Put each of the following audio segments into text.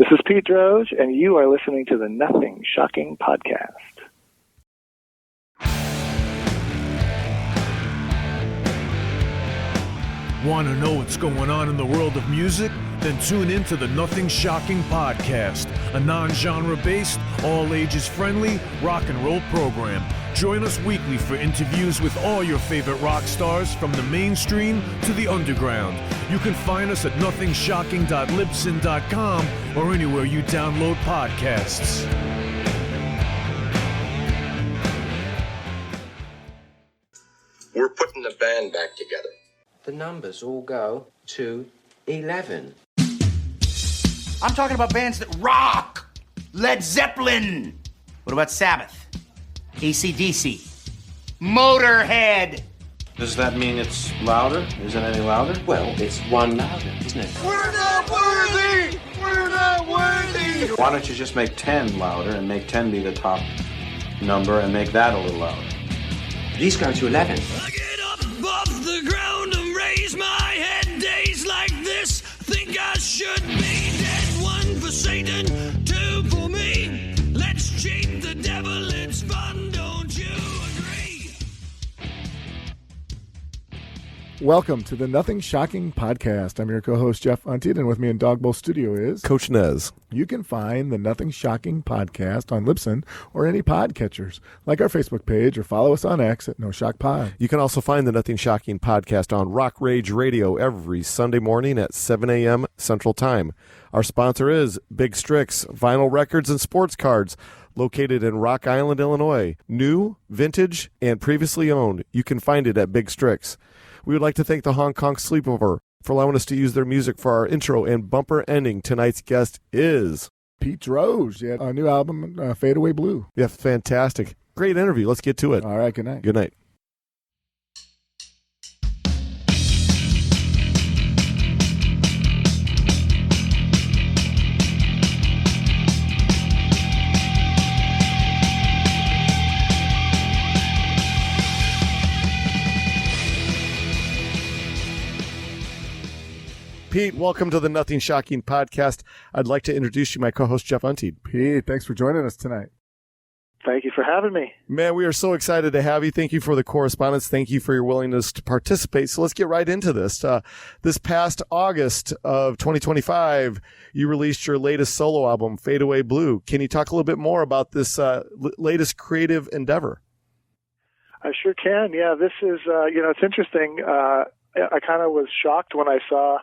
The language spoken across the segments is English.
This is Pete Droge, and you are listening to the Nothing Shocking Podcast. Want to know what's going on in the world of music? Then tune in to the Nothing Shocking Podcast, a non-genre based, all-ages friendly rock and roll program. Join us weekly for interviews with all your favorite rock stars from the mainstream to the underground. You can find us at nothingshocking.libsyn.com or anywhere you download podcasts. We're putting the band back together. The numbers all go to 11. I'm talking about bands that rock. Led Zeppelin. What about Sabbath? AC/DC. Motorhead. Does that mean it's louder? Isn't it any louder? Well, it's one louder, isn't it? We're not worthy. We're not worthy. Why don't you just make 10 louder and make 10 be the top number and make that a little louder? These go to 11. I get up off the ground and raise my head. Days like this, think I should be dead. One for Satan, two for me. Let's cheat the devil, it's fun, don't you agree? Welcome to the Nothing Shocking Podcast. I'm your co-host, Jeff Untied, and with me in Dog Bowl Studio is Coach Nez. You can find the Nothing Shocking Podcast on Libsyn or any podcatchers, like our Facebook page, or follow us on X at No Shock Pod. You can also find the Nothing Shocking Podcast on Rock Rage Radio every Sunday morning at 7 a.m. Central Time. Our sponsor is Big Strix Vinyl Records and Sports Cards, located in Rock Island, Illinois. New, vintage, and previously owned. You can find it at Big Strix. We would like to thank the Hong Kong Sleepover for allowing us to use their music for our intro and bumper ending. Tonight's guest is Pete Droge, a new album, Fade Away Blue. Yeah, fantastic. Great interview. Let's get to it. All right, good night. Good night. Pete, welcome to the Nothing Shocking Podcast. I'd like to introduce you, my co-host, Jeff Untied. Pete, thanks for joining us tonight. Thank you for having me. Man, we are so excited to have you. Thank you for the correspondence. Thank you for your willingness to participate. So let's get right into this. This past August of 2025, you released your latest solo album, Fade Away Blue. Can you talk a little bit more about this latest creative endeavor? I sure can. Yeah, this is, it's interesting. I kind of was shocked when I saw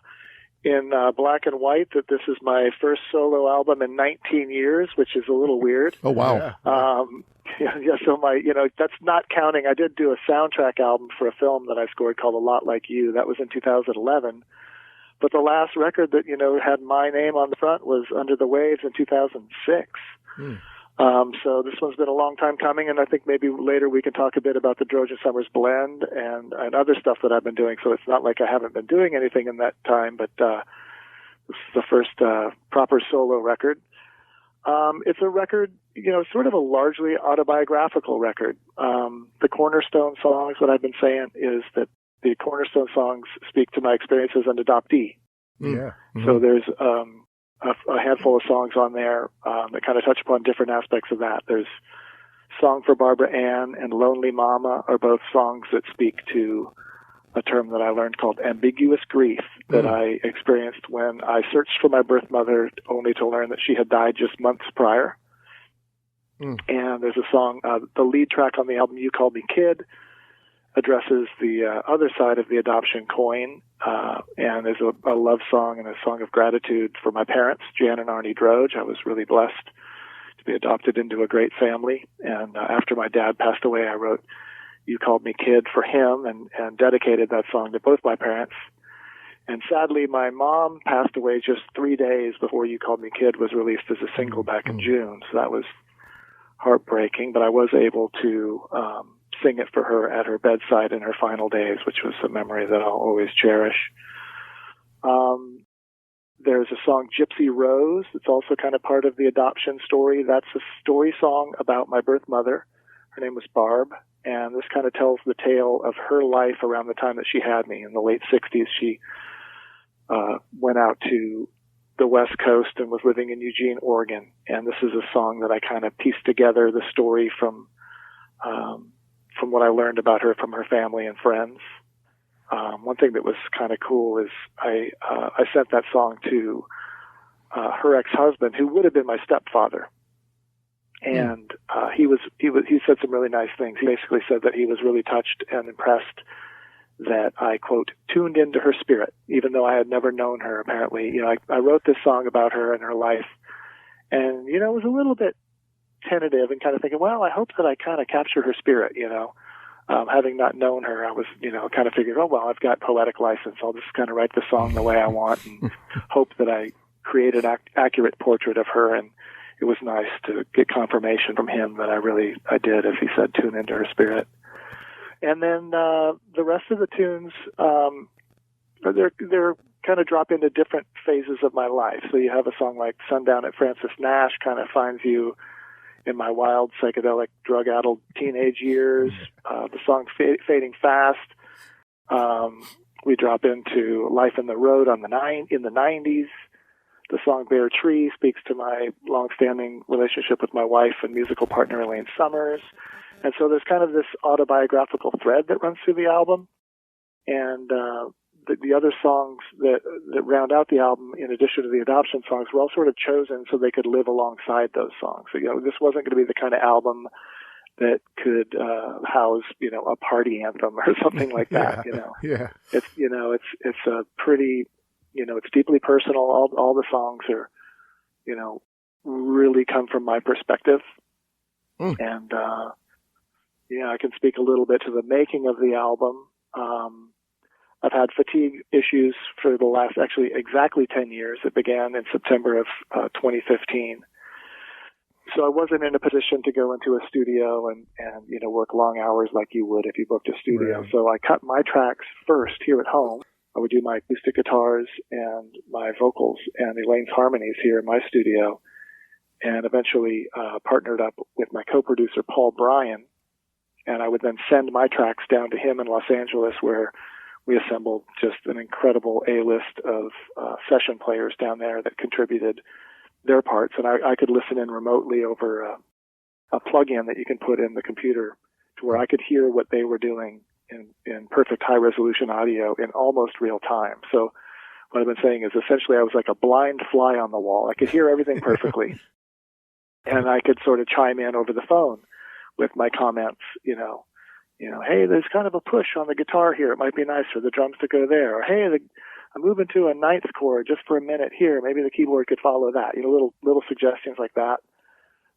in black and white that this is my first solo album in 19 years, which is a little weird. Oh, wow. So that's not counting. I did do a soundtrack album for a film that I scored called A Lot Like You. That was in 2011. But the last record that, had my name on the front was Under the Waves in 2006. So this one's been a long time coming, and I think maybe later we can talk a bit about the Droge and Summers blend and other stuff that I've been doing. So it's not like I haven't been doing anything in that time, but this is the first proper solo record. It's a record, sort of a largely autobiographical record. The cornerstone songs, what I've been saying is that the cornerstone songs speak to my experience as an adoptee. Yeah. Mm-hmm. So there's a handful of songs on there that kind of touch upon different aspects of that. There's Song for Barbara Ann and Lonely Mama are both songs that speak to a term that I learned called ambiguous grief that I experienced when I searched for my birth mother only to learn that she had died just months prior. And there's a song, the lead track on the album, You Called Me Kid, addresses the other side of the adoption coin, and there's a love song and a song of gratitude for my parents, Jan and Arnie Droge. I was really blessed to be adopted into a great family, and after my dad passed away, I wrote You Called Me Kid for him and dedicated that song to both my parents. And sadly, my mom passed away just 3 days before You Called Me Kid was released as a single back in June, so that was heartbreaking, but I was able to sing it for her at her bedside in her final days, which was a memory that I'll always cherish. There's a song, Gypsy Rose, that's also kind of part of the adoption story. That's a story song about my birth mother. Her name was Barb, and this kind of tells the tale of her life around the time that she had me. In the late 60s, she went out to the West Coast and was living in Eugene, Oregon. And this is a song that I kind of pieced together the story from what I learned about her from her family and friends. One thing that was kind of cool is I sent that song to her ex-husband, who would have been my stepfather. And he said some really nice things. He basically said that he was really touched and impressed that I, quote, tuned into her spirit, even though I had never known her, apparently. You know, I wrote this song about her and her life, and, you know, it was a little bit tentative and kind of thinking, well, I hope that I kind of capture her spirit, you know. Having not known her, I was, you know, kind of figured, oh, well, I've got poetic license. I'll just kind of write the song the way I want and hope that I create an accurate portrait of her. And it was nice to get confirmation from him that I did, as he said, tune into her spirit. And then the rest of the tunes, they're kind of drop into different phases of my life. So you have a song like Sundown at Francis Nash, kind of finds you in my wild, psychedelic, drug-addled teenage years. The song Fading Fast. We drop into Life in the Road in the 90s. The song Bare Tree speaks to my long-standing relationship with my wife and musical partner Elaine Summers. And so there's kind of this autobiographical thread that runs through the album. And the other songs that round out the album, in addition to the adoption songs, were all sort of chosen so they could live alongside those songs. So, you know, this wasn't going to be the kind of album that could house, you know, a party anthem or something like that. You know, it's, you know, it's a pretty, you know, it's deeply personal. All the songs are, you know, really come from my perspective. And yeah, I can speak a little bit to the making of the album. I've had fatigue issues for the last, actually exactly 10 years. It began in September of 2015. So I wasn't in a position to go into a studio and you know, work long hours like you would if you booked a studio. Right. So I cut my tracks first here at home. I would do my acoustic guitars and my vocals and Elaine's harmonies here in my studio, and eventually partnered up with my co-producer, Paul Bryan. And I would then send my tracks down to him in Los Angeles, where we assembled just an incredible A-list of session players down there that contributed their parts. And I could listen in remotely over a plug-in that you can put in the computer to where I could hear what they were doing in perfect high-resolution audio in almost real time. So what I've been saying is essentially I was like a blind fly on the wall. I could hear everything perfectly. And I could sort of chime in over the phone with my comments, you know, hey, there's kind of a push on the guitar here. It might be nice for the drums to go there. Or, hey, I'm moving to a ninth chord just for a minute here. Maybe the keyboard could follow that. You know, little suggestions like that.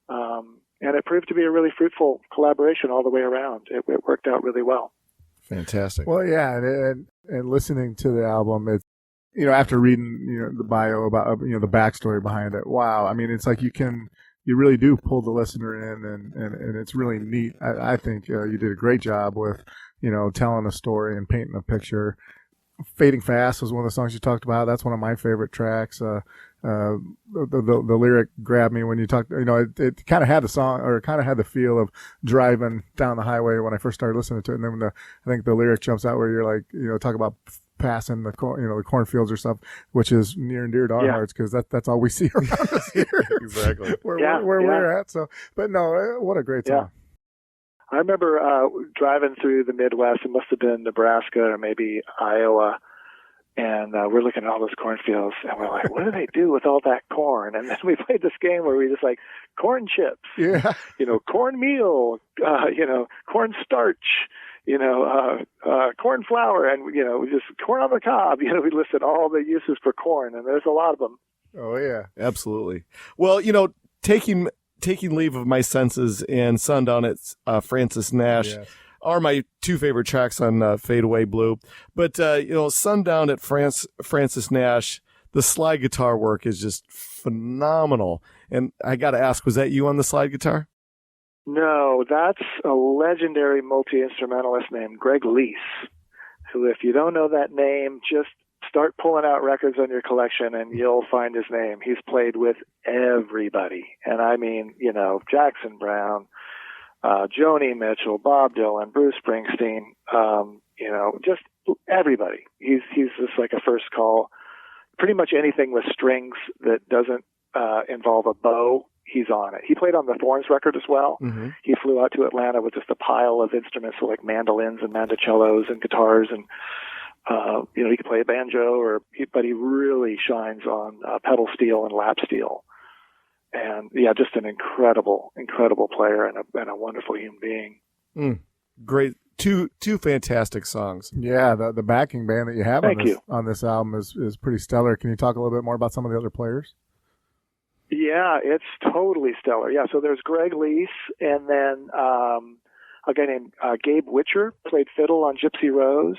And it proved to be a really fruitful collaboration all the way around. It worked out really well. Fantastic. Well, yeah, and listening to the album, it's, you know, after reading, you know, the bio about, you know, the backstory behind it, wow. I mean, it's like you really do pull the listener in, and it's really neat. I think you did a great job with, you know, telling a story and painting a picture. Fading Fast was one of the songs you talked about. That's one of my favorite tracks. The lyric grabbed me when you talked, you know, it kind of had the song, or it kind of had the feel of driving down the highway when I first started listening to it. And then I think the lyric jumps out where you're like, you know, talk about passing the the cornfields or stuff, which is near and dear to our hearts, because that's all we see around us here. Exactly. where we're at. So, but no, what a great song. I remember driving through the Midwest. It must have been Nebraska or maybe Iowa, and we're looking at all those cornfields, and we're like, what do they do with all that corn? And then we played this game where we just like corn chips, you know, cornmeal, you know, corn starch, you know, corn flour, and, you know, just corn on the cob. You know, we listed all the uses for corn, and there's a lot of them. Oh, yeah. Absolutely. Well, you know, taking leave of my senses and Sundown at Francis Nash are my two favorite tracks on Fade Away Blue. But, you know, Sundown at Francis Nash, the slide guitar work is just phenomenal. And I got to ask, was that you on the slide guitar? No, that's a legendary multi-instrumentalist named Greg Lease, who, if you don't know that name, just start pulling out records on your collection and you'll find his name. He's played with everybody. And I mean, you know, Jackson Browne, Joni Mitchell, Bob Dylan, Bruce Springsteen, you know, just everybody. He's just like a first call pretty much anything with strings that doesn't involve a bow, he's on it. He played on the Thorns record as well. Mm-hmm. He flew out to Atlanta with just a pile of instruments, so like mandolins and mandocellos and guitars, and he could play a banjo, but he really shines on pedal steel and lap steel. And yeah, just an incredible player and a wonderful human being. Great. Two fantastic songs. Yeah, the backing band that you have on this album is pretty stellar. Can you talk a little bit more about some of the other players? Yeah, it's totally stellar. Yeah, so there's Greg Lease, and then a guy named Gabe Witcher played fiddle on Gypsy Rose,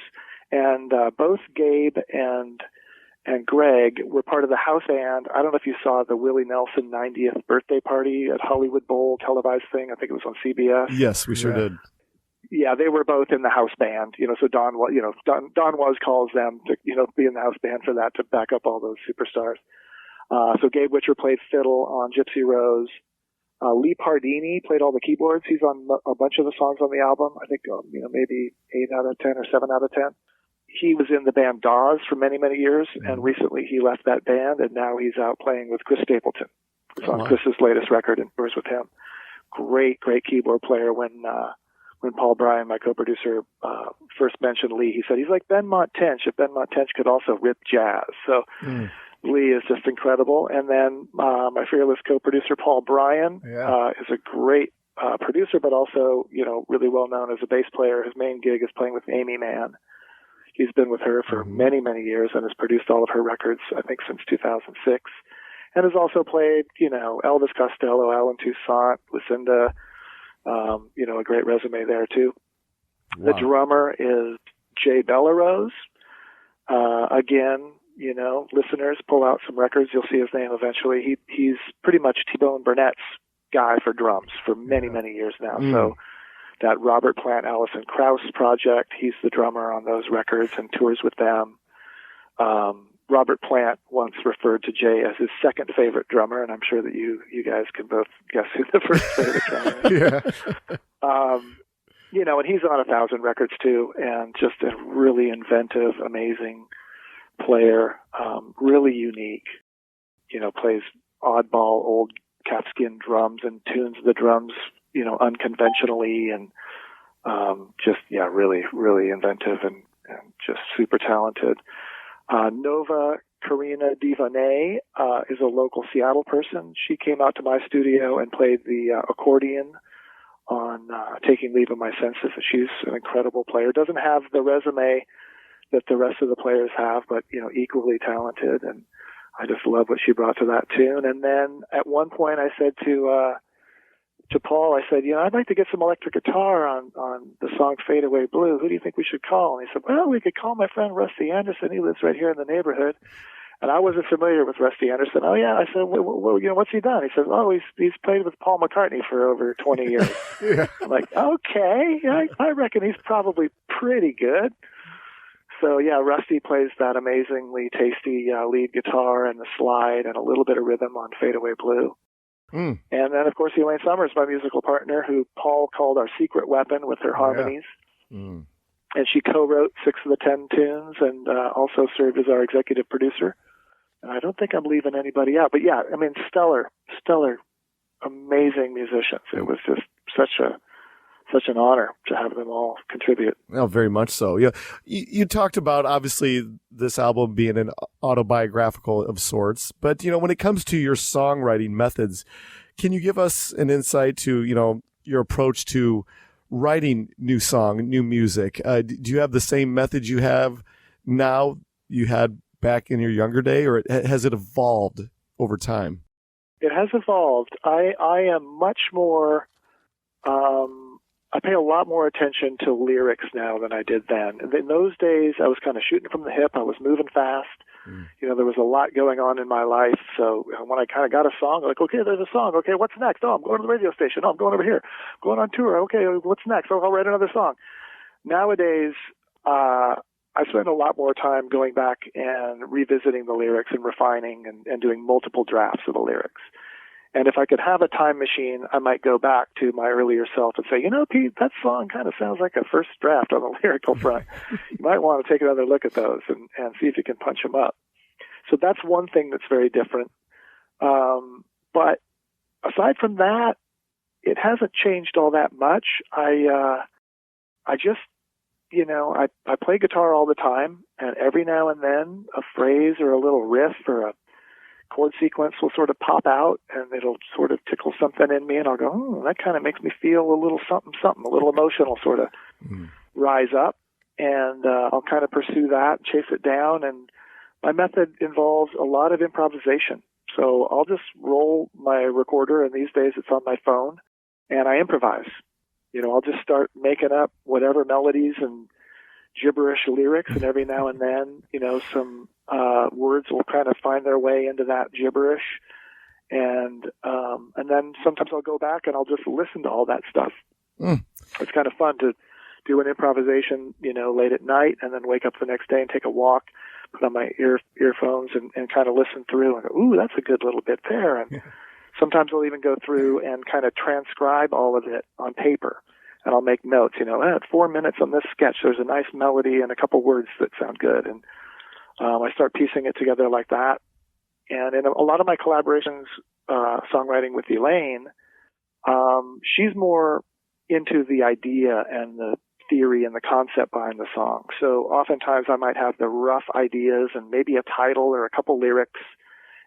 and both Gabe and Greg were part of the house band. I don't know if you saw the Willie Nelson 90th birthday party at Hollywood Bowl televised thing. I think it was on CBS. Yes, we sure did. Yeah, they were both in the house band. So Don Was calls them to be in the house band for that, to back up all those superstars. So Gabe Witcher played fiddle on Gypsy Rose. Lee Pardini played all the keyboards. He's on a bunch of the songs on the album. I think maybe 8 out of 10 or 7 out of 10. He was in the band Dawes for many, many years, and recently he left that band, and now he's out playing with Chris Stapleton. It's on Chris's latest record and tours with him. Great keyboard player. When Paul Bryan, my co-producer, first mentioned Lee, he said he's like Benmont Tench, if Benmont Tench could also rip jazz. So Lee is just incredible. And then my fearless co-producer, Paul Bryan, is a great producer, but also, really well known as a bass player. His main gig is playing with Amy Mann. He's been with her for many, many years and has produced all of her records, I think, since 2006. And has also played, Elvis Costello, Alan Toussaint, Lucinda, a great resume there, too. Wow. The drummer is Jay Bellarose. Again, listeners, pull out some records. You'll see his name eventually. He's pretty much T-Bone Burnett's guy for drums for many, many years now. So that Robert Plant, Alison Krauss project, he's the drummer on those records and tours with them. Robert Plant once referred to Jay as his second favorite drummer, and I'm sure that you guys can both guess who the first favorite drummer is. And he's on 1,000 records too, and just a really inventive, amazing player, really unique. Plays oddball old calfskin drums and tunes the drums, unconventionally, and really, really inventive and just super talented. Nova Karina Divanay is a local Seattle person. She came out to my studio and played the accordion on Taking Leave of My Senses. She's an incredible player. Doesn't have the resume that the rest of the players have, but, equally talented. And I just love what she brought to that tune. And then at one point I said to Paul, I said, I'd like to get some electric guitar on the song Fade Away Blue. Who do you think we should call? And he said, well, we could call my friend Rusty Anderson. He lives right here in the neighborhood. And I wasn't familiar with Rusty Anderson. Oh, yeah. I said, well, what's he done? He said, oh, he's played with Paul McCartney for over 20 years. I'm like, okay, I reckon he's probably pretty good. So, Rusty plays that amazingly tasty lead guitar and the slide and a little bit of rhythm on Fade Away Blue. And then, of course, Elaine Summers, my musical partner, who Paul called our secret weapon with her harmonies. And she co-wrote 6 of the 10 tunes and also served as our executive producer. And I don't think I'm leaving anybody out. But, stellar, amazing musicians. It was just such an honor to have them all contribute. Oh, very much so. Yeah, you talked about, obviously, this album being an autobiographical of sorts, but when it comes to your songwriting methods, can you give us an insight to your approach to writing new music? Do you have the same method you have now you had back in your younger day, or has it evolved over time? It has evolved. I am much more. I pay a lot more attention to lyrics now than I did then. In those days, I was kind of shooting from the hip. I was moving fast. There was a lot going on in my life. So when I kind of got a song, like, okay, there's a song. Okay, what's next? Oh, I'm going to the radio station. Oh, I'm going over here. I'm going on tour. Okay, what's next? Oh, I'll write another song. Nowadays, I spend a lot more time going back and revisiting the lyrics and refining and doing multiple drafts of the lyrics. And if I could have a time machine, I might go back to my earlier self and say, Pete, that song kind of sounds like a first draft on the lyrical front. You might want to take another look at those and see if you can punch them up. So that's one thing that's very different. But aside from that, it hasn't changed all that much. I just, I play guitar all the time, and every now and then a phrase or a little riff or a chord sequence will sort of pop out, and it'll sort of tickle something in me, and I'll go, oh, that kind of makes me feel a little something, a little emotional sort of rise up, and I'll kind of pursue that, chase it down, and my method involves a lot of improvisation. So I'll just roll my recorder, and these days it's on my phone, and I improvise. I'll just start making up whatever melodies and gibberish lyrics, and every now and then, some words will kind of find their way into that gibberish, and then sometimes I'll go back and I'll just listen to all that stuff. It's kind of fun to do an improvisation, late at night, and then wake up the next day and take a walk, put on my earphones and kind of listen through and go, ooh, that's a good little bit there. And sometimes I'll even go through and kind of transcribe all of it on paper. And I'll make notes, at 4 minutes on this sketch, there's a nice melody and a couple words that sound good. And I start piecing it together like that. And in a lot of my collaborations, songwriting with Elaine, she's more into the idea and the theory and the concept behind the song. So oftentimes I might have the rough ideas and maybe a title or a couple lyrics,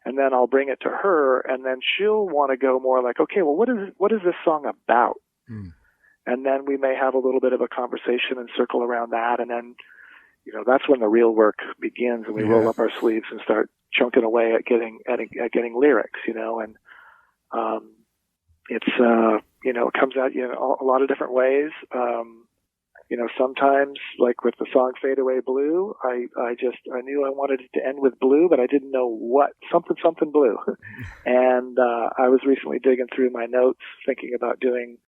and then I'll bring it to her, and then she'll want to go more like, okay, well, what is this song about? And then we may have a little bit of a conversation and circle around that, and then, that's when the real work begins, and we roll up our sleeves and start chunking away at getting lyrics, and it's it comes out a lot of different ways. Sometimes, like with the song Fade Away Blue, I knew I wanted it to end with blue, but I didn't know what, something blue. And I was recently digging through my notes, thinking about doing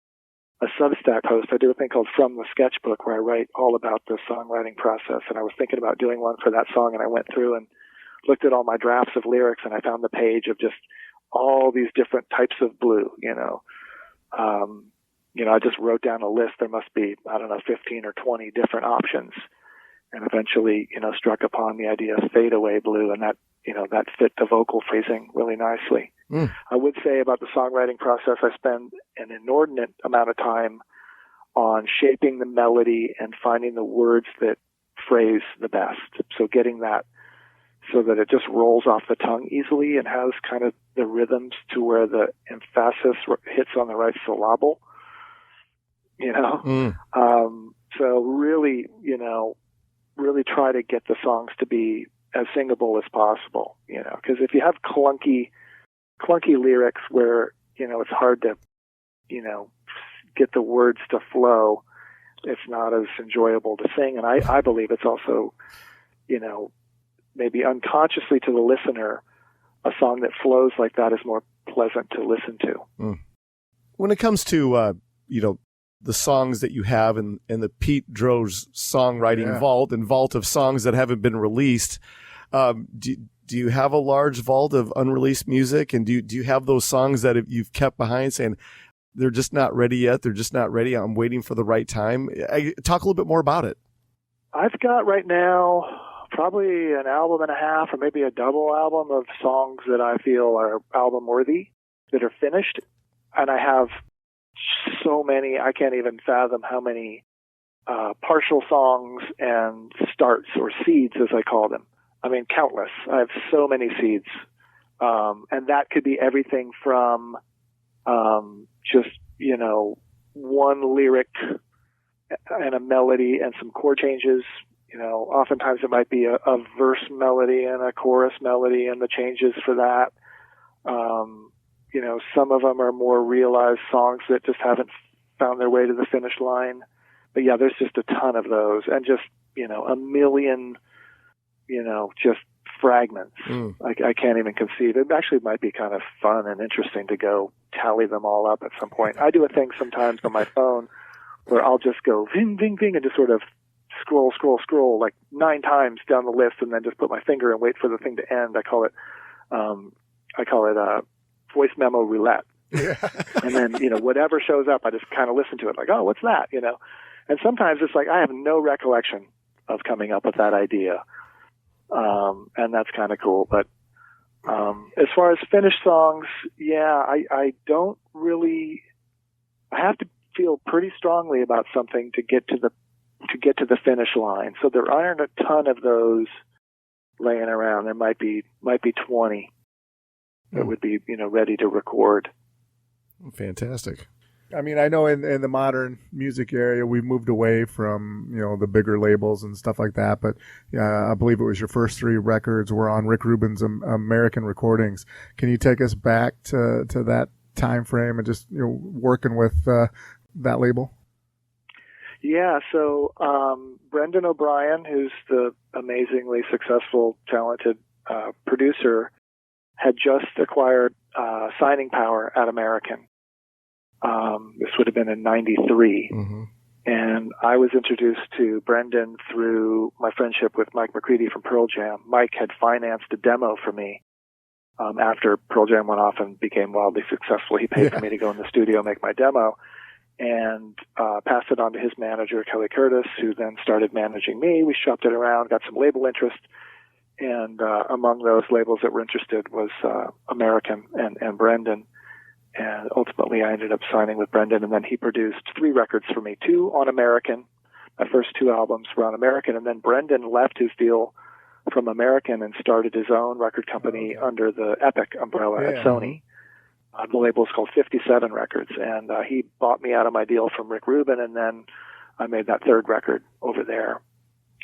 a Substack post. I do a thing called From the Sketchbook, where I write all about the songwriting process, and I was thinking about doing one for that song, and I went through and looked at all my drafts of lyrics, and I found the page of just all these different types of blue, I just wrote down a list. There must be, 15 or 20 different options, and eventually, struck upon the idea of Fade Away Blue, and that, that fit the vocal phrasing really nicely. I would say about the songwriting process, I spend an inordinate amount of time on shaping the melody and finding the words that phrase the best. So getting that so that it just rolls off the tongue easily and has kind of the rhythms to where the emphasis hits on the right syllable. So really, really try to get the songs to be as singable as possible, because if you have clunky lyrics where, it's hard to, get the words to flow, it's not as enjoyable to sing. And I believe it's also, maybe unconsciously to the listener, a song that flows like that is more pleasant to listen to. When it comes to, the songs that you have in the Pete Droge songwriting vault of songs that haven't been released, do you have a large vault of unreleased music? And do you have those songs that you've kept behind saying, they're just not ready yet, they're just not ready, I'm waiting for the right time? Talk a little bit more about it. I've got right now probably an album and a half or maybe a double album of songs that I feel are album worthy, that are finished. And I have so many, I can't even fathom how many partial songs and starts, or seeds as I call them. I mean, countless. I have so many seeds. And that could be everything from just, one lyric and a melody and some chord changes. Oftentimes it might be a verse melody and a chorus melody and the changes for that. Some of them are more realized songs that just haven't found their way to the finish line. But yeah, there's just a ton of those, and just, a million, just fragments. I can't even conceive. It actually might be kind of fun and interesting to go tally them all up at some point. I do a thing sometimes on my phone where I'll just go ving, ving, ving, and just sort of scroll like 9 times down the list, and then just put my finger and wait for the thing to end. I call it voice memo roulette. And then, whatever shows up, I just kind of listen to it like, oh, what's that? And sometimes it's like, I have no recollection of coming up with that idea. and that's kind of cool. But as far as finished songs, I don't really. I have to feel pretty strongly about something to get to the finish line. So there aren't a ton of those laying around. There might be 20 that would be ready to record. Fantastic. I mean, I know in the modern music area, we've moved away from, the bigger labels and stuff like that. But I believe it was your first 3 records were on Rick Rubin's American Recordings. Can you take us back to that time frame and just, working with that label? Yeah. So, Brendan O'Brien, who's the amazingly successful, talented, producer, had just acquired, signing power at American. This would have been in 93. Mm-hmm. And I was introduced to Brendan through my friendship with Mike McCready from Pearl Jam. Mike had financed a demo for me. After Pearl Jam went off and became wildly successful, he paid for me to go in the studio and make my demo, and passed it on to his manager, Kelly Curtis, who then started managing me. We shopped it around, got some label interest, and among those labels that were interested was American and Brendan. And ultimately, I ended up signing with Brendan, and then he produced 3 records for me, 2 on American. My first 2 albums were on American, and then Brendan left his deal from American and started his own record company under the Epic umbrella at Sony. The label is called 57 Records, and he bought me out of my deal from Rick Rubin, and then I made that 3rd record over there.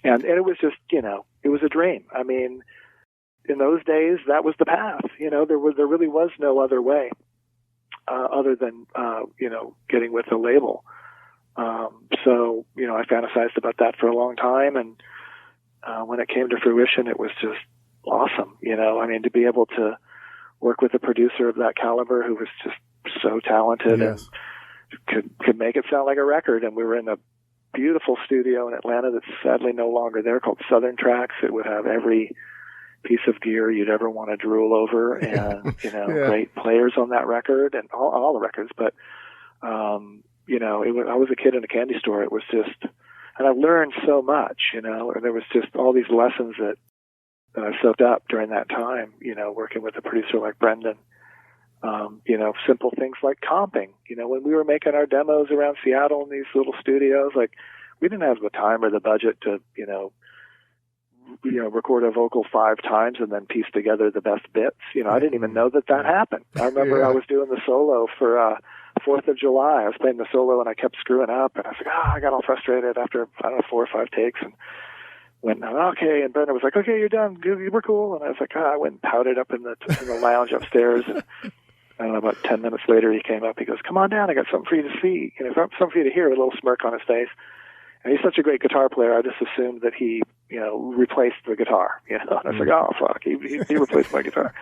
And it was just, it was a dream. I mean, in those days, that was the path. There really was no other way. Other than, getting with the label. So, I fantasized about that for a long time. And when it came to fruition, it was just awesome. To be able to work with a producer of that caliber who was just so talented and could make it sound like a record. And we were in a beautiful studio in Atlanta that's sadly no longer there, called Southern Tracks. It would have every piece of gear you'd ever want to drool over, and great players on that record and all the records. But I was a kid in a candy store. It was just, and I learned so much. There was just all these lessons that I soaked up during that time. Working with a producer like Brendan. Simple things like comping. When we were making our demos around Seattle in these little studios, like we didn't have the time or the budget to record a vocal 5 times and then piece together the best bits. I didn't even know that happened. I remember I was doing the solo for 4th of July. I was playing the solo and I kept screwing up, and I was like, I got all frustrated after, 4 or 5 takes, and went, okay, and Brendan was like, okay, you're done, we're cool. And I was like, I went and pouted up in the lounge upstairs, and I don't know, about 10 minutes later he came up, he goes, come on down, I got something for you to see, something for you to hear, with a little smirk on his face. And he's such a great guitar player, I just assumed that he, replaced the guitar, And I was like, oh, fuck, he replaced my guitar.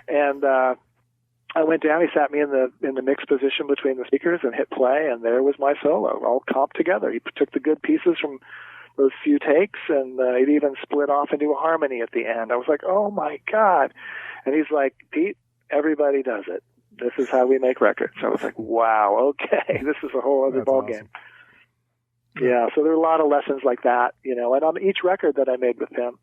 And I went down, he sat me in the mix position between the speakers and hit play, and there was my solo, all comped together. He took the good pieces from those few takes, and it even split off into a harmony at the end. I was like, oh, my God. And he's like, Pete, everybody does it. This is how we make records. I was like, wow, okay, this is a whole other ballgame. Awesome. Yeah, so there are a lot of lessons like that, and on each record that I made with him,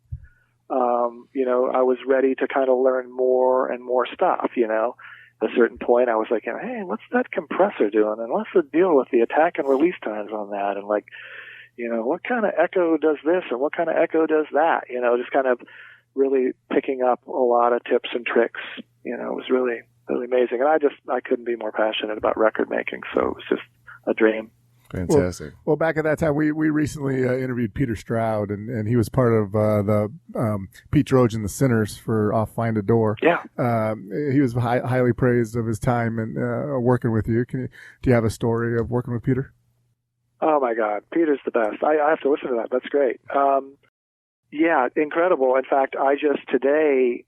I was ready to kind of learn more and more stuff, At a certain point, I was like, hey, what's that compressor doing? And what's the deal with the attack and release times on that? And what kind of echo does this and what kind of echo does that? Just kind of really picking up a lot of tips and tricks. It was really, really amazing. And I couldn't be more passionate about record making. So it was just a dream. Fantastic. Well, back at that time, we recently interviewed Peter Stroud, and he was part of the Pete Droge and the Sinners for Off Find a Door. Yeah. He was highly praised of his time and working with you. Do you have a story of working with Peter? Oh, my God. Peter's the best. I have to listen to that. That's great. Yeah, incredible. In fact, I just today,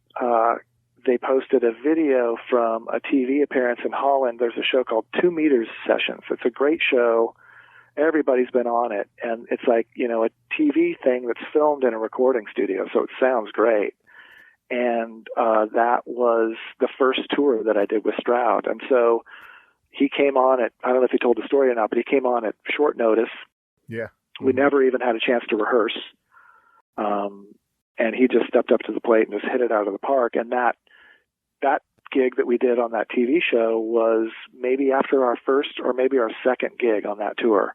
they posted a video from a TV appearance in Holland. There's a show called 2 Meters Sessions. It's a great show. Everybody's been on it. And it's like, a TV thing that's filmed in a recording studio. So it sounds great. And that was the first tour that I did with Stroud. And so he came on at, I don't know if he told the story or not, but he came on at short notice. Yeah. We never even had a chance to rehearse. and he just stepped up to the plate and just hit it out of the park. And that gig that we did on that TV show was maybe after our first or maybe our second gig on that tour.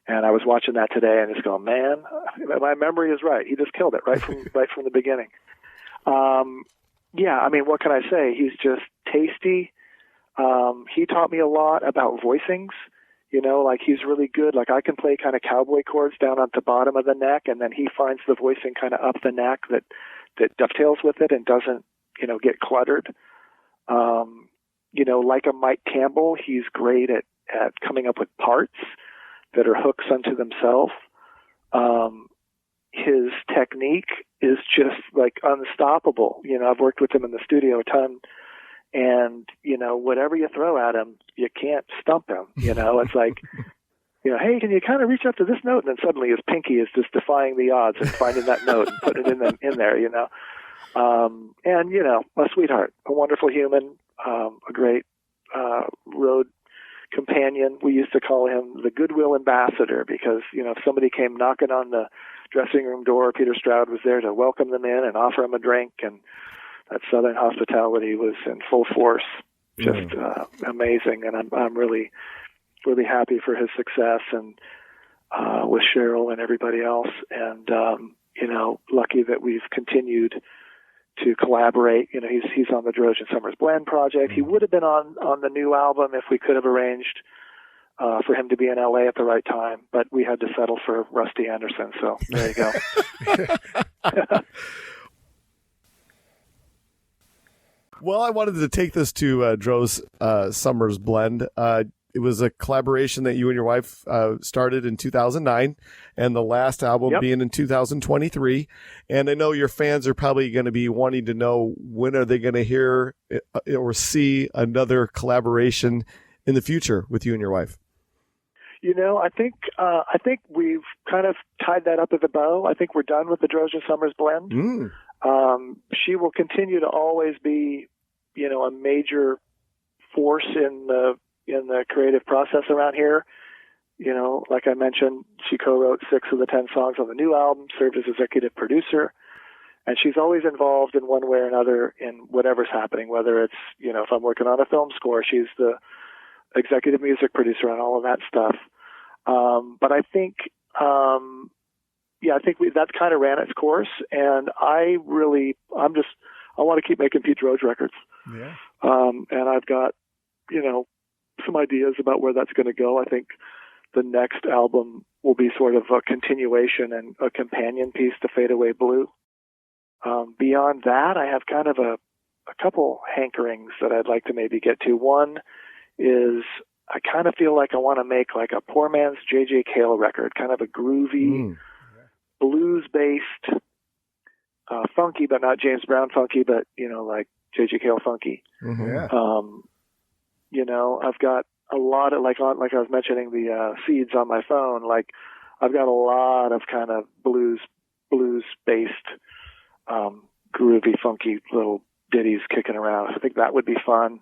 And I was watching that today and just going, man, my memory is right. He just killed it right from the beginning. Yeah, I mean, what can I say? He's just tasty. He taught me a lot about voicings. You know, like he's really good. Like I can play kind of cowboy chords down at the bottom of the neck, and then he finds the voicing kind of up the neck that dovetails with it and doesn't, you know, get cluttered. You know, like a Mike Campbell, he's great at coming up with parts that are hooks unto themselves. His technique is just like unstoppable. You know, I've worked with him in the studio a ton, and, you know, whatever you throw at him, you can't stump him. You know, it's like, you know, hey, can you kind of reach up to this note? And then suddenly his pinky is just defying the odds and finding that note and putting it in there, you know. And, you know, a sweetheart, a wonderful human, a great road companion. We used to call him the Goodwill Ambassador because, you know, if somebody came knocking on the dressing room door, Peter Stroud was there to welcome them in and offer them a drink, and that Southern hospitality was in full force. Just amazing, and I'm really, really happy for his success and with Cheryl and everybody else, and you know, lucky that we've continued to collaborate. You know, he's on the Droge and Summers Blend project. He would have been on the new album if we could have arranged for him to be in LA at the right time, but we had to settle for Rusty Anderson. So there you go. Well, I wanted to take this to Droge Summers Blend. It was a collaboration that you and your wife started in 2009, and the last album being in 2023. And I know your fans are probably going to be wanting to know, when are they going to hear or see another collaboration in the future with you and your wife? You know, I think we've kind of tied that up with a bow. I think we're done with the Droge and Summers Blend. She will continue to always be, you know, a major force in the creative process around here. You know, like I mentioned, she co-wrote 6 of the 10 songs on the new album, served as executive producer, and she's always involved in one way or another in whatever's happening, whether it's, you know, if I'm working on a film score, she's the executive music producer on all of that stuff. But I think, I think that's kind of ran its course, and I want to keep making Pete Droge records. Yeah. And I've got, you know, some ideas about where that's going to go. I think the next album will be sort of a continuation and a companion piece to Fade Away Blue. Beyond that, I have kind of a couple hankerings that I'd like to maybe get to. One is I kind of feel like I want to make like a poor man's J.J. Cale record, kind of a groovy, blues-based, funky, but not James Brown funky, but, you know, like J.J. Cale funky. You know, I've got a lot of, like I was mentioning the seeds on my phone, like I've got a lot of kind of blues-based, groovy, funky little ditties kicking around. I think that would be fun.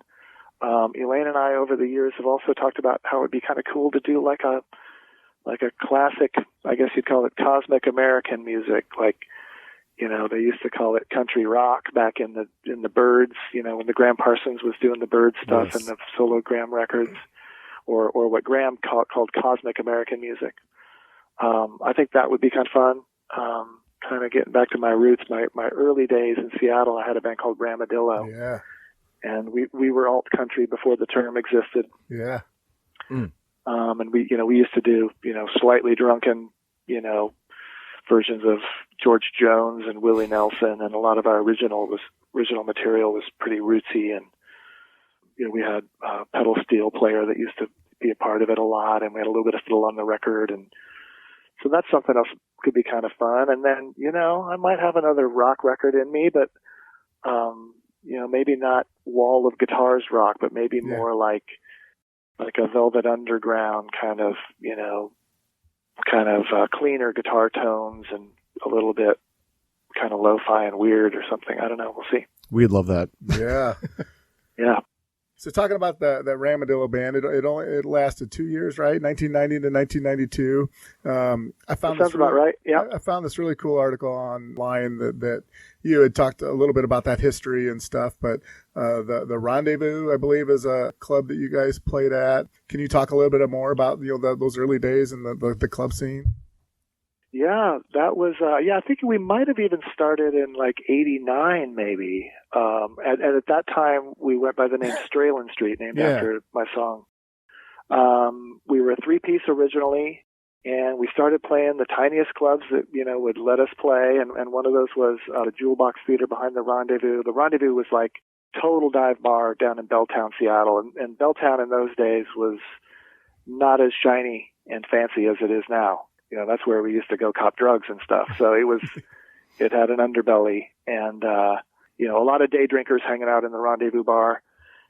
Elaine and I over the years have also talked about how it would be kind of cool to do like a classic, I guess you'd call it cosmic American music. Like, you know, they used to call it country rock back in the Byrds, you know, when the Graham Parsons was doing the Byrd stuff and the solo Graham records, or what Graham called cosmic American music. I think that would be kind of fun. Kind of getting back to my roots, my early days in Seattle, I had a band called Ramadillo. Yeah. And we were alt country before the term existed. Yeah. And we used to do, you know, slightly drunken, you know, versions of George Jones and Willie Nelson, and a lot of our original material was pretty rootsy, and, you know, we had a pedal steel player that used to be a part of it a lot, and we had a little bit of fiddle on the record, and so that's something else could be kind of fun. And then, you know, I might have another rock record in me, but you know, maybe not wall of guitars rock, but maybe more like a Velvet Underground kind of, you know, cleaner guitar tones and a little bit kind of lo-fi and weird or something. I don't know. We'll see. We'd love that. Yeah. Yeah. So talking about the Ramadillo band, it lasted 2 years, right? 1990 to 1992. I found that sounds about right. Yeah. I found this really cool article online that you had talked a little bit about that history and stuff. But the Rendezvous, I believe, is a club that you guys played at. Can you talk a little bit more about those early days in the club scene? Yeah, that was, I think we might have even started in like 89 maybe. And at that time we went by the name Stralin Street, named after my song. We were a 3-piece originally, and we started playing the tiniest clubs that, would let us play. And one of those was the Jewel Box Theater behind the Rendezvous. The Rendezvous was like total dive bar down in Belltown, Seattle. And Belltown in those days was not as shiny and fancy as it is now. That's where we used to go cop drugs and stuff. So it had an underbelly, and, a lot of day drinkers hanging out in the Rendezvous bar.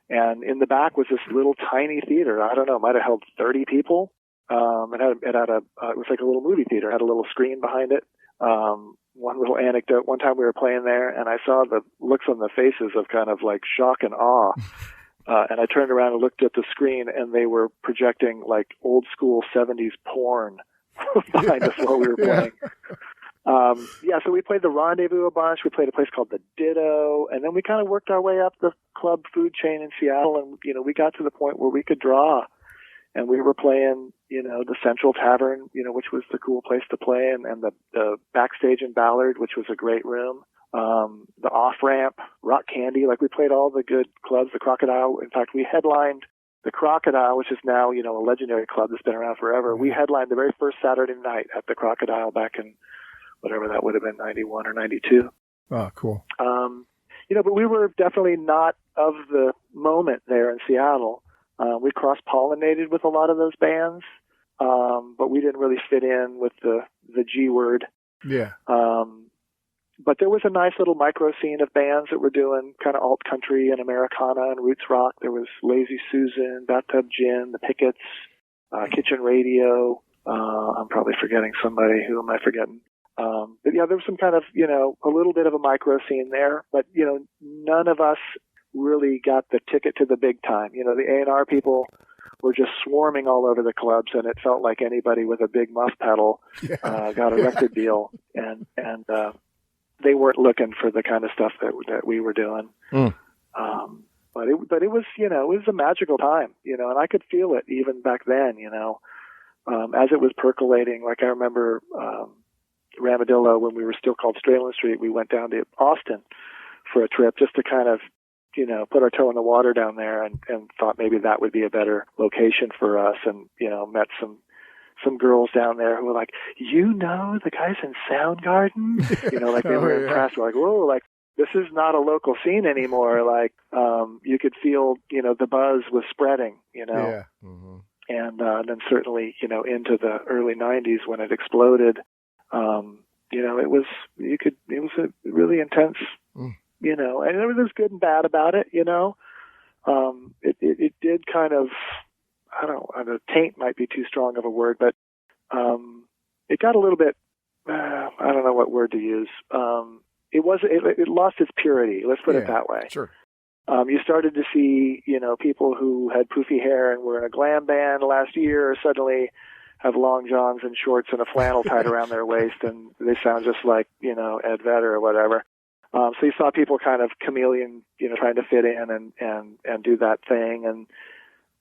And in the back was this little tiny theater. I don't know, might have held 30 people. It was like a little movie theater. It had a little screen behind it. One little anecdote, one time we were playing there and I saw the looks on the faces of kind of like shock and awe. And I turned around and looked at the screen, and they were projecting like old school 70s porn behind us while we were playing. So we played the Rendezvous a bunch. We played a place called the Ditto, and then we kind of worked our way up the club food chain in Seattle, and we got to the point where we could draw, and we were playing the Central Tavern, which was the cool place to play, and the Backstage in Ballard, which was a great room, the Off Ramp, Rock Candy. Like, we played all the good clubs. The Crocodile, in fact, we headlined the Crocodile, which is now, a legendary club that's been around forever. We headlined the very first Saturday night at the Crocodile back in whatever that would have been, 91 or 92. Oh, cool. But we were definitely not of the moment there in Seattle. We cross-pollinated with a lot of those bands, but we didn't really fit in with the G word. Yeah. But there was a nice little micro scene of bands that were doing kind of alt country and Americana and roots rock. There was Lazy Susan, Bathtub Gin, the Pickets, Kitchen Radio. I'm probably forgetting somebody. Who am I forgetting? But yeah, there was some kind of, a little bit of a micro scene there, but, none of us really got the ticket to the big time. The A&R people were just swarming all over the clubs, and it felt like anybody with a big muff pedal, got a record deal, and they weren't looking for the kind of stuff that we were doing. But it was, it was a magical time, and I could feel it even back then, as it was percolating. Like, I remember, Ramadillo, when we were still called Stralin Street, we went down to Austin for a trip just to kind of, put our toe in the water down there, and thought maybe that would be a better location for us. And, met some girls down there who were like, the guys in Soundgarden, like they were impressed. We're like, whoa, like, this is not a local scene anymore. Like, you could feel, the buzz was spreading, Yeah. Mm-hmm. And then certainly, into the early 90s when it exploded, it was a really intense, and there was good and bad about it, it did kind of, I don't know, taint might be too strong of a word, but, it got a little bit, I don't know what word to use. It lost its purity. Let's put it that way. Sure. You started to see, people who had poofy hair and were in a glam band last year suddenly have long johns and shorts and a flannel tied around their waist, and they sound just like, Ed Vedder or whatever. So you saw people kind of chameleon, trying to fit in and do that thing. And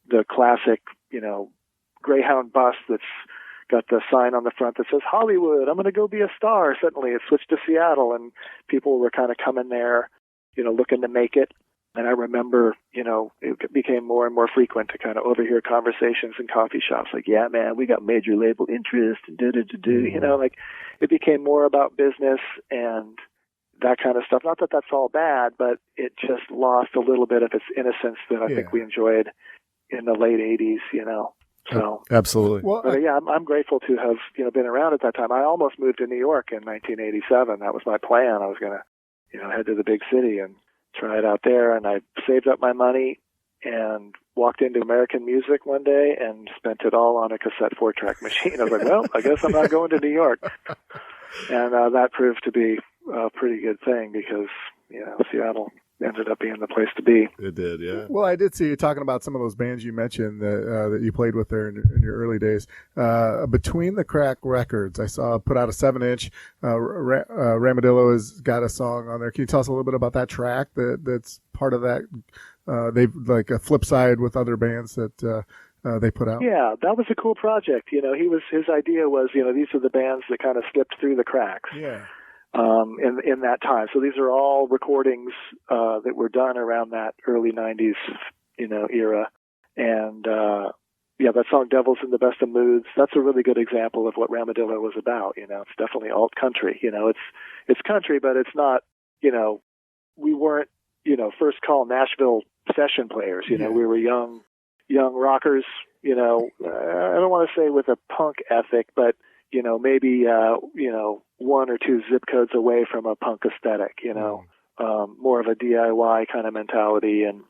the classic, Greyhound bus that's got the sign on the front that says Hollywood, I'm going to go be a star. Suddenly it switched to Seattle, and people were kind of coming there, looking to make it. And I remember, it became more and more frequent to kind of overhear conversations in coffee shops. Like, yeah, man, we got major label interest and like it became more about business and that kind of stuff. Not that that's all bad, but it just lost a little bit of its innocence that I think we enjoyed in the late 80s, So absolutely. Well, but I'm grateful to have, been around at that time. I almost moved to New York in 1987. That was my plan. I was going to, head to the big city and try it out there. And I saved up my money and walked into American Music one day and spent it all on a cassette 4-track machine. I was like, well, I guess I'm not going to New York. And that proved to be a pretty good thing because, Seattle ended up being the place to be. It did, yeah. Well, I did see you talking about some of those bands you mentioned that you played with there in your early days. Between the Crack Records, I saw put out a 7-inch. Ramadillo has got a song on there. Can you tell us a little bit about that track that's part of that? They've like a flip side with other bands that they put out. Yeah, that was a cool project. His idea was, these are the bands that kind of slipped through the cracks. Yeah. In that time. So these are all recordings that were done around that early 90s, era. And that song Devils in the Best of Moods, that's a really good example of what Ramadillo was about. It's definitely alt country. It's country, but it's not, we weren't, first call Nashville session players. We were young rockers, I don't want to say with a punk ethic, but maybe, one or two zip codes away from a punk aesthetic, more of a DIY kind of mentality. And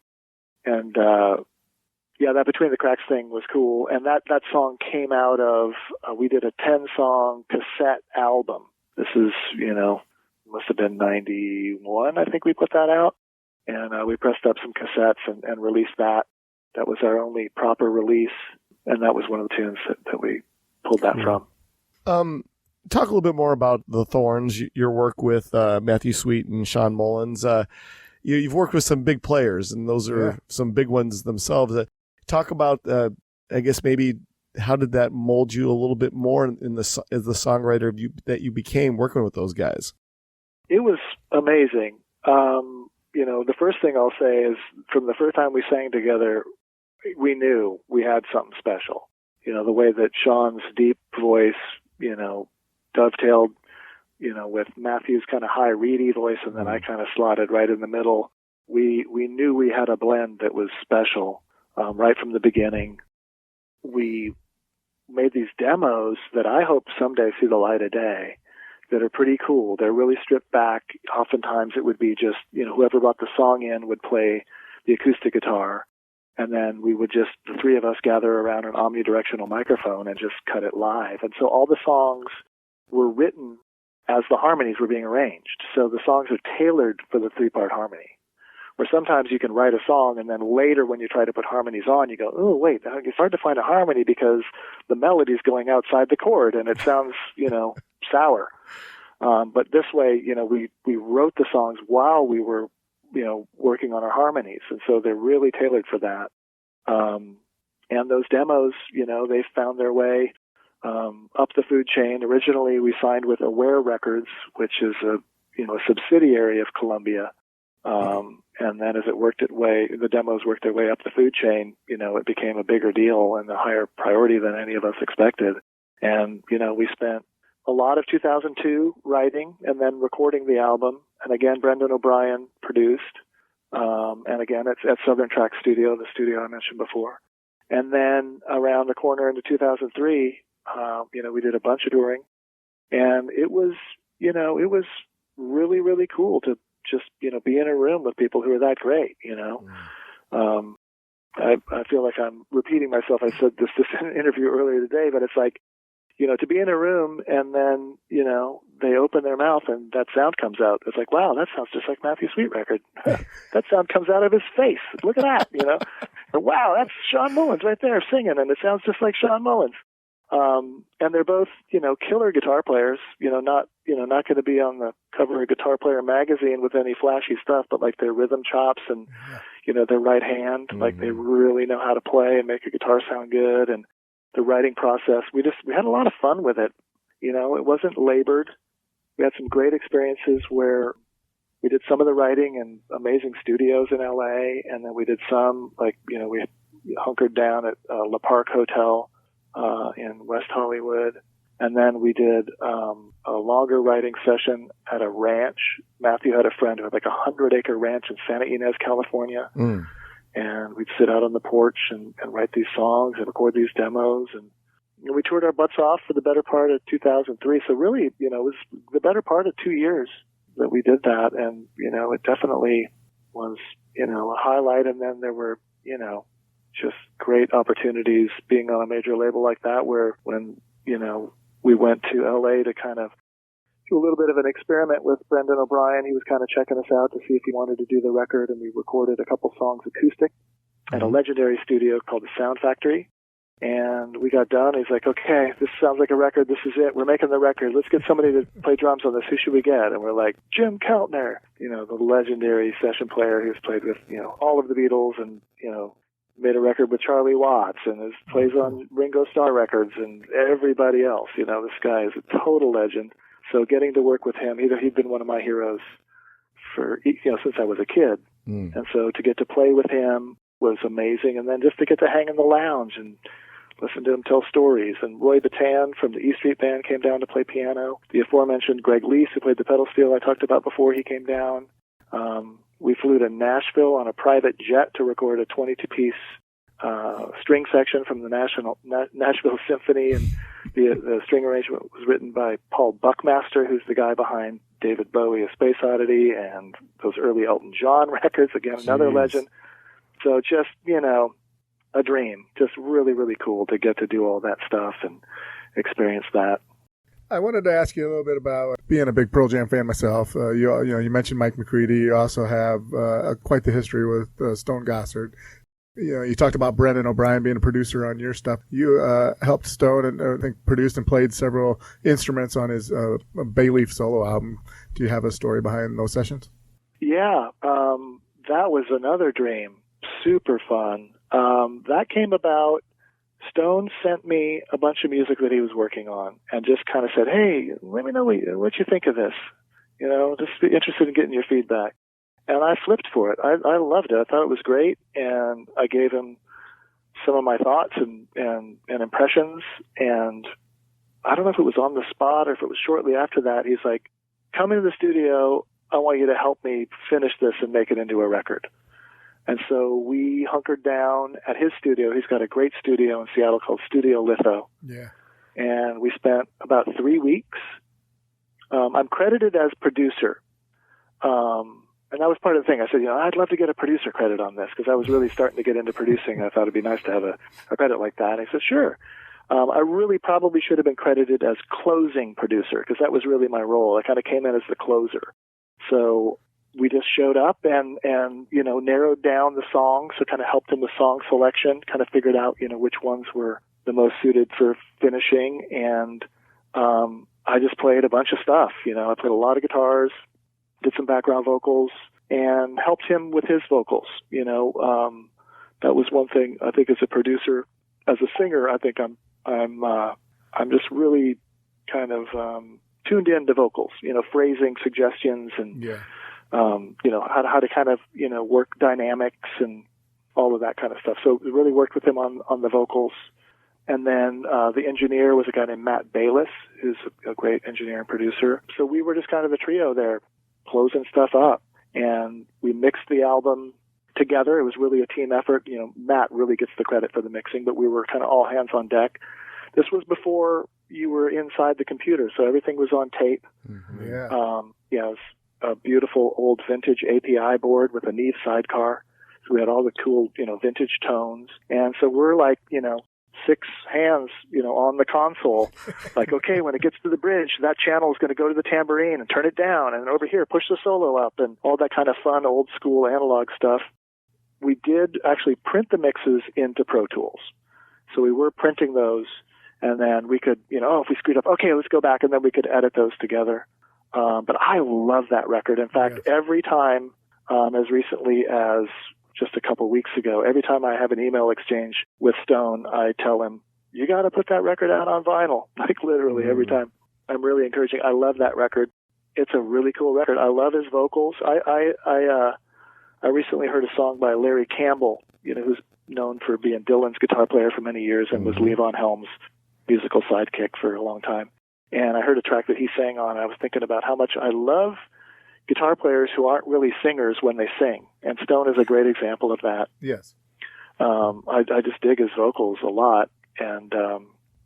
that Between the Cracks thing was cool. And that song came out of, we did a 10-song cassette album. This is, must have been 91, I think we put that out. And we pressed up some cassettes and released that. That was our only proper release. And that was one of the tunes that we pulled that from. Talk a little bit more about the Thorns, your work with Matthew Sweet and Sean Mullins. You've worked with some big players, and those are some big ones themselves. Talk about, I guess, maybe how did that mold you a little bit more as the songwriter that you became working with those guys? It was amazing. The first thing I'll say is from the first time we sang together, we knew we had something special. The way that Sean's deep voice, dovetailed, with Matthew's kind of high reedy voice, and then I kind of slotted right in the middle. We knew we had a blend that was special right from the beginning. We made these demos that I hope someday see the light of day that are pretty cool. They're really stripped back. Oftentimes it would be just, whoever brought the song in would play the acoustic guitar, and then we would just, the three of us, gather around an omnidirectional microphone and just cut it live. And so all the songs were written as the harmonies were being arranged. So the songs are tailored for the 3-part harmony. Where sometimes you can write a song and then later when you try to put harmonies on, you go, oh, wait, it's hard to find a harmony because the melody's going outside the chord and it sounds, sour. But this way, we wrote the songs while we were, working on our harmonies. And so they're really tailored for that. And those demos, they found their way up the food chain. Originally, we signed with Aware Records, which is a subsidiary of Columbia. And then as the demos worked their way up the food chain, it became a bigger deal and a higher priority than any of us expected. And, we spent a lot of 2002 writing and then recording the album. And again, Brendan O'Brien produced. And again, it's at Southern Track Studio, the studio I mentioned before. And then around the corner into 2003, we did a bunch of touring, and it was really, really cool to just, be in a room with people who are that great, I feel like I'm repeating myself. I said this in an interview earlier today, but it's like, to be in a room and then, they open their mouth and that sound comes out. It's like, wow, that sounds just like Matthew Sweet record. That sound comes out of his face. Look at that, And wow, that's Sean Mullins right there singing, and it sounds just like Sean Mullins. And they're both, killer guitar players, not going to be on the cover of Guitar Player magazine with any flashy stuff, but like their rhythm chops and, their right hand, like they really know how to play and make a guitar sound good. And the writing process, we had a lot of fun with it. It wasn't labored. We had some great experiences where we did some of the writing in amazing studios in LA. And then we did some, we hunkered down at La Park Hotel in West Hollywood. And then we did a longer writing session at a ranch. Matthew had a friend who had like 100-acre ranch in Santa Ynez, California. And we'd sit out on the porch and write these songs and record these demos. And we toured our butts off for the better part of 2003. So really, it was the better part of 2 years that we did that. And, it definitely was, a highlight. And then there were, just great opportunities being on a major label like that, where when, we went to LA to kind of a little bit of an experiment with Brendan O'Brien. He was kind of checking us out to see if he wanted to do the record, and we recorded a couple songs acoustic at a legendary studio called the Sound Factory. And we got done. He's like, okay, this sounds like a record. This is it. We're making the record. Let's get somebody to play drums on this. Who should we get? And we're like, Jim Keltner, the legendary session player who's played with, all of the Beatles and, made a record with Charlie Watts and plays on Ringo Starr records and everybody else. This guy is a total legend. So getting to work with him, he'd been one of my heroes for, since I was a kid. And so to get to play with him was amazing. And then just to get to hang in the lounge and listen to him tell stories. And Roy Batan from the E Street Band came down to play piano. The aforementioned Greg Lease, who played the pedal steel I talked about before, he came down. We flew to Nashville on a private jet to record a 22-piece string section from the Nashville Symphony, and the string arrangement was written by Paul Buckmaster, who's the guy behind David Bowie, A Space Oddity, and those early Elton John records, again, another legend. So just, a dream. Just really, really cool to get to do all that stuff and experience that. I wanted to ask you a little bit about being a big Pearl Jam fan myself. You mentioned Mike McCready. You also have quite the history with Stone Gossard. You talked about Brendan O'Brien being a producer on your stuff. You helped Stone and I think produced and played several instruments on his Bayleaf solo album. Do you have a story behind those sessions? Yeah, that was another dream. Super fun. That came about. Stone sent me a bunch of music that he was working on and just kind of said, hey, let me know what you think of this. Just be interested in getting your feedback. And I flipped for it. I loved it. I thought it was great. And I gave him some of my thoughts and impressions. And I don't know if it was on the spot or if it was shortly after that. He's like, come into the studio. I want you to help me finish this and make it into a record. And so we hunkered down at his studio. He's got a great studio in Seattle called Studio Litho. Yeah. And we spent about 3 weeks. I'm credited as producer. And that was part of the thing. I said, I'd love to get a producer credit on this because I was really starting to get into producing. I thought it'd be nice to have a credit like that. And he said, sure. I really probably should have been credited as closing producer because that was really my role. I kind of came in as the closer. So we just showed up and narrowed down the songs, so kind of helped him with song selection, kind of figured out, which ones were the most suited for finishing. And I just played a bunch of stuff. I played a lot of guitars, did some background vocals, and helped him with his vocals. That was one thing I think as a producer. As a singer, I think I'm just really kind of tuned into vocals, phrasing, suggestions, and how to kind of, work dynamics and all of that kind of stuff. So we really worked with him on the vocals. And then the engineer was a guy named Matt Bayless, who's a great engineer and producer. So we were just kind of a trio there, closing stuff up. And we mixed the album together. It was really a team effort. Matt really gets the credit for the mixing, but we were kind of all hands on deck. This was before you were inside the computer, so everything was on tape. Mm-hmm. Yeah. It was a beautiful old vintage API board with a Neve sidecar. So we had all the cool, vintage tones. And so we're like, 6 hands, on the console. Like, okay, when it gets to the bridge, that channel is going to go to the tambourine and turn it down. And over here, push the solo up and all that kind of fun, old school analog stuff. We did actually print the mixes into Pro Tools. So we were printing those. And then we could, if we screwed up, okay, let's go back. And then we could edit those together. But I love that record. In fact, every time, as recently as just a couple weeks ago, every time I have an email exchange with Stone, I tell him, you got to put that record out on vinyl. Like literally every time. I'm really encouraging. I love that record. It's a really cool record. I love his vocals. I recently heard a song by Larry Campbell, who's known for being Dylan's guitar player for many years and was Levon Helm's musical sidekick for a long time. And I heard a track that he sang on. I was thinking about how much I love guitar players who aren't really singers when they sing. And Stone is a great example of that. Yes. I just dig his vocals a lot. And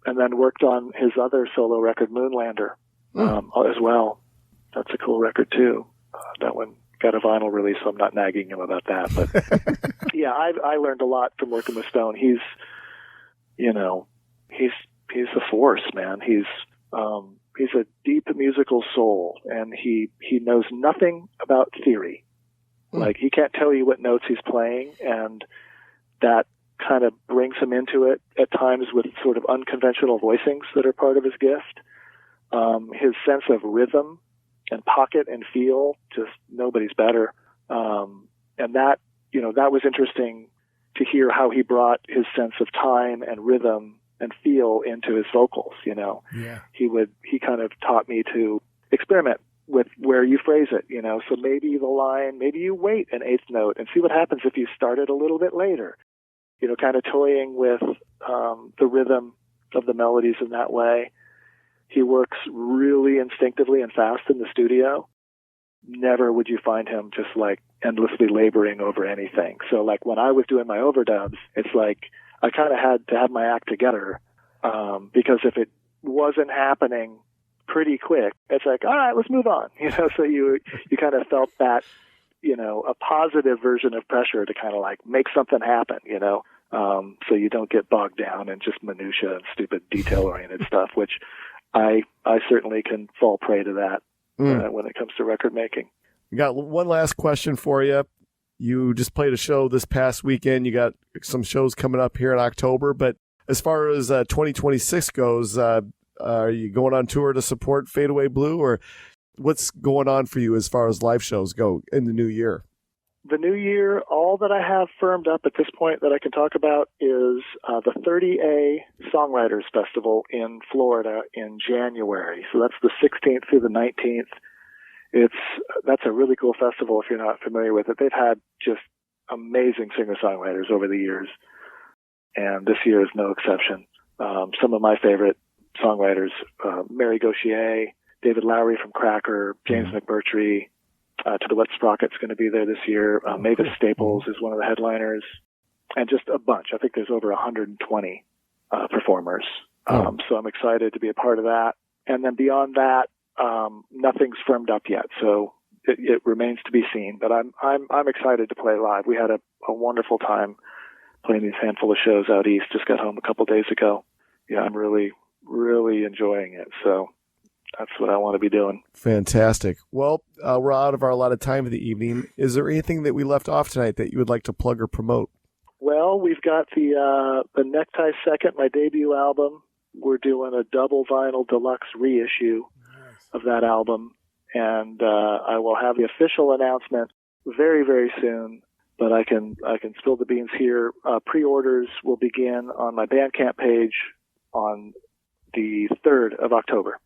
then worked on his other solo record, Moonlander, as well. That's a cool record too. That one got a vinyl release, so I'm not nagging him about that. But yeah, I learned a lot from working with Stone. He's a force, man. He's deep musical soul, and he knows nothing about theory. Like, he can't tell you what notes he's playing, and that kind of brings him into it at times with sort of unconventional voicings that are part of his gift. His sense of rhythm and pocket and feel, just nobody's better. And that, that was interesting to hear how he brought his sense of time and rhythm and feel into his vocals. Yeah. He kind of taught me to experiment with where you phrase it, so maybe maybe you wait an eighth note and see what happens if you start it a little bit later, kind of toying with the rhythm of the melodies in that way. He works really instinctively and fast in the studio. Never would you find him just like endlessly laboring over anything. So like when I was doing my overdubs, it's like I kind of had to have my act together, because if it wasn't happening pretty quick, it's like, all right, let's move on. So you kind of felt that, a positive version of pressure to kind of like make something happen, so you don't get bogged down in just minutia and stupid detail-oriented stuff, which I certainly can fall prey to that when it comes to record making. We got one last question for you. You just played a show this past weekend. You got some shows coming up here in October, but as far as 2026 goes, are you going on tour to support Fade Away Blue, or what's going on for you as far as live shows go in the new year? The new year, all that I have firmed up at this point that I can talk about is the 30A Songwriters Festival in Florida in January. So that's the 16th through the 19th. That's a really cool festival if you're not familiar with it. They've had just amazing singer-songwriters over the years, and this year is no exception. Some of my favorite songwriters, Mary Gauthier, David Lowery from Cracker, James McMurtry, To the Wet Sprocket's going to be there this year. Mavis Staples is one of the headliners, and just a bunch. I think there's over 120 performers. So I'm excited to be a part of that. And then beyond that, nothing's firmed up yet, so it remains to be seen. But I'm excited to play live. We had a wonderful time playing these handful of shows out east. Just got home a couple days ago. Yeah, I'm really enjoying it. So that's what I want to be doing. Fantastic. Well, we're out of our allotted time of the evening. Is there anything that we left off tonight that you would like to plug or promote? Well, we've got the Necktie Second, my debut album. We're doing a double vinyl deluxe reissue of that album, and I will have the official announcement very, very soon. But I can spill the beans here. Pre-orders will begin on my Bandcamp page on the 3rd of October.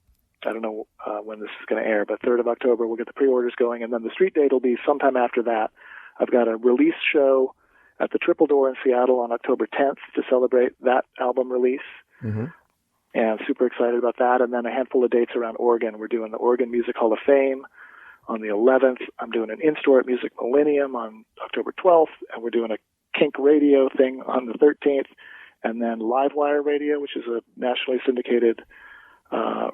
I don't know when this is going to air, but 3rd of October we'll get the pre-orders going, and then the street date will be sometime after that. I've got a release show at the Triple Door in Seattle on October 10th to celebrate that album release, and super excited about that. And then a handful of dates around Oregon. We're doing the Oregon Music Hall of Fame on the 11th. I'm doing an in-store at Music Millennium on October 12th, and we're doing a Kink Radio thing on the 13th, and then Livewire Radio, which is a nationally syndicated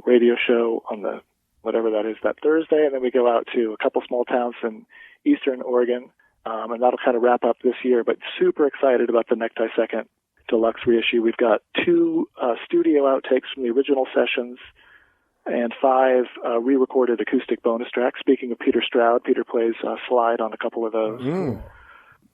radio show on the whatever that is, that Thursday, and then we go out to a couple small towns in eastern Oregon, and that'll kind of wrap up this year. But super excited about the Necktie Second deluxe reissue. We've got 2 studio outtakes from the original sessions and 5 re-recorded acoustic bonus tracks. Speaking of Peter Stroud, Peter plays slide on a couple of those.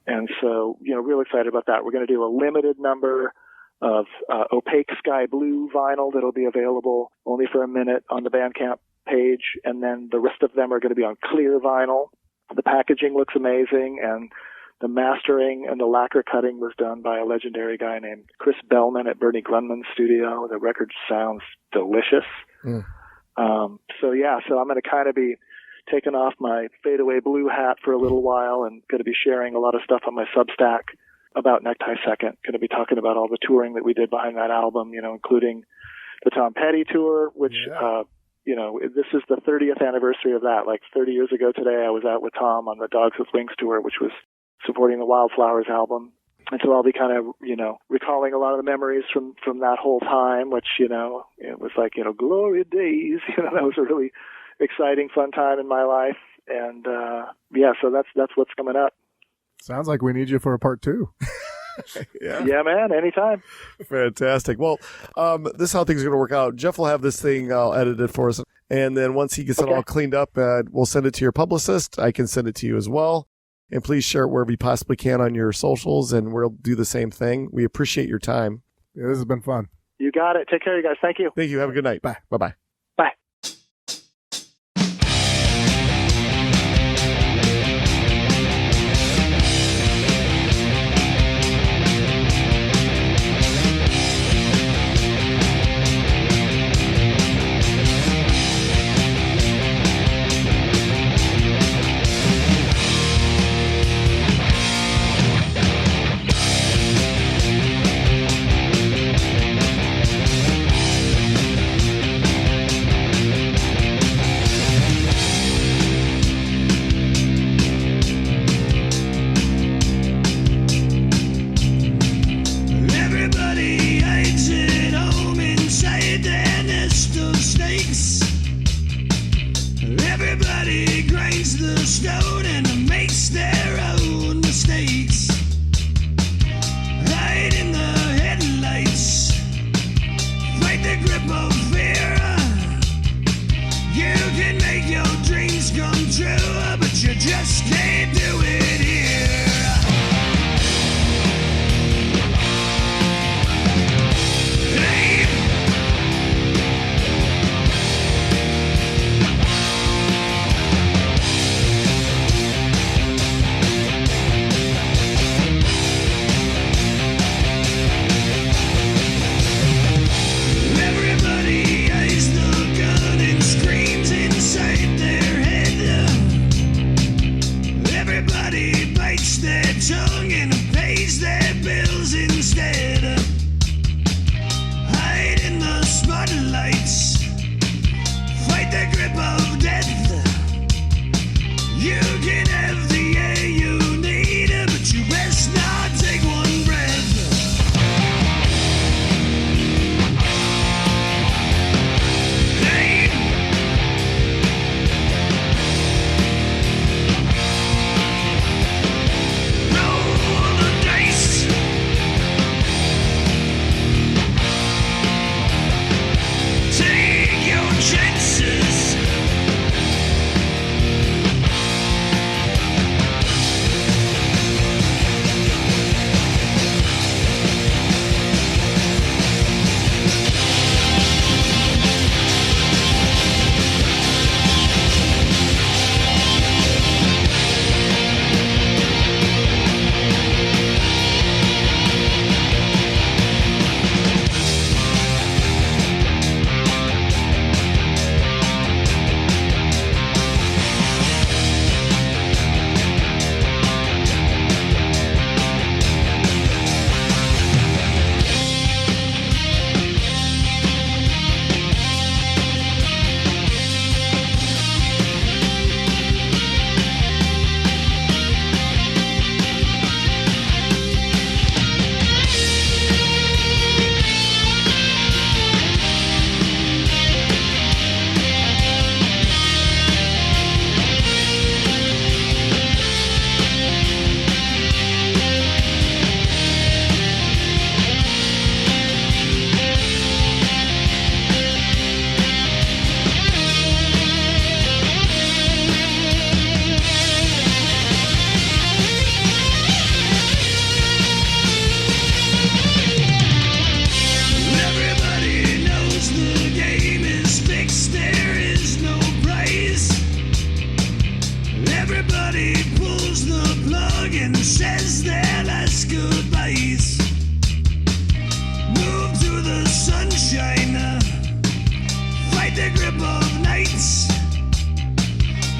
And so, real excited about that. We're going to do a limited number of opaque sky blue vinyl that'll be available only for a minute on the Bandcamp page, and then the rest of them are going to be on clear vinyl. The packaging looks amazing, and the mastering and the lacquer cutting was done by a legendary guy named Chris Bellman at Bernie Grunman's studio. The record sounds delicious. So I'm going to kind of be taking off my Fade Away Blue hat for a little while, and going to be sharing a lot of stuff on my Substack about Necktie Second. Going to be talking about all the touring that we did behind that album, including the Tom Petty tour, which, this is the 30th anniversary of that. Like 30 years ago today, I was out with Tom on the Dogs with Wings tour, which was supporting the Wildflowers album. And so I'll be kind of, recalling a lot of the memories from that whole time, which, it was like, glory days. That was a really exciting, fun time in my life. And, so that's what's coming up. Sounds like we need you for a part 2. Yeah, man, anytime. Fantastic. Well, this is how things are going to work out. Jeff will have this thing edited for us, and then once he gets it all cleaned up, we'll send it to your publicist. I can send it to you as well. And please share it wherever you possibly can on your socials, and we'll do the same thing. We appreciate your time. Yeah, this has been fun. You got it. Take care, you guys. Thank you. Thank you. Have a good night. Bye. Bye-bye. Bye.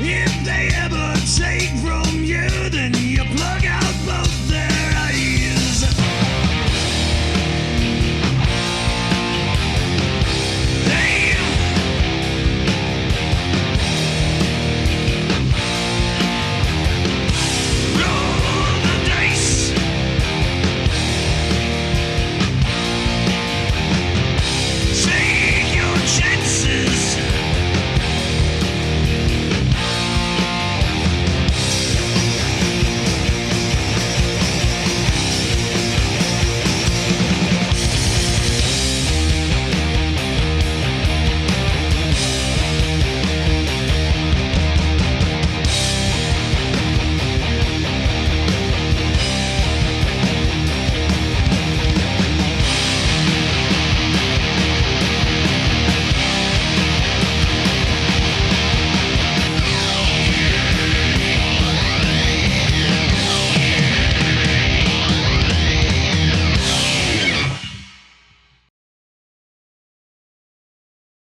If they ever take from you, then you plug out.